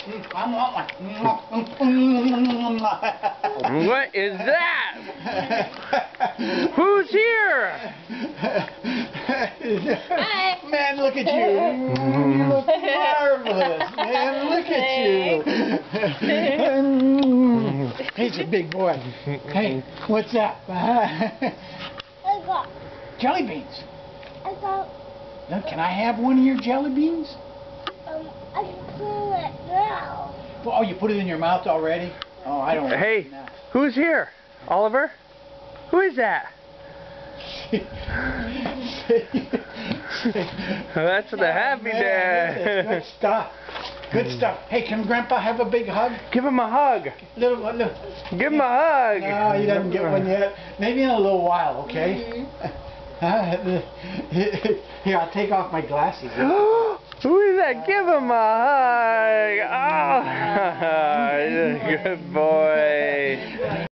I want one. What is that? Who's here? Man, look at you. You look marvelous. Man, look at you. He's a big boy. Hey, what's up? I got. Jelly beans. I got. Now, can I have one of your jelly beans? I can clean it now. Oh, you put it in your mouth already? Oh, I don't. Hey, who's here? Oliver? Who is that? That's the happy dad. Good stuff. Good stuff. Hey, can Grandpa have a big hug? Give him a hug. Little. Give him a hug. No, he doesn't get one yet. Maybe in a little while, okay? Here, I'll take off my glasses. Who is that? Give him a hug. Oh, good boy.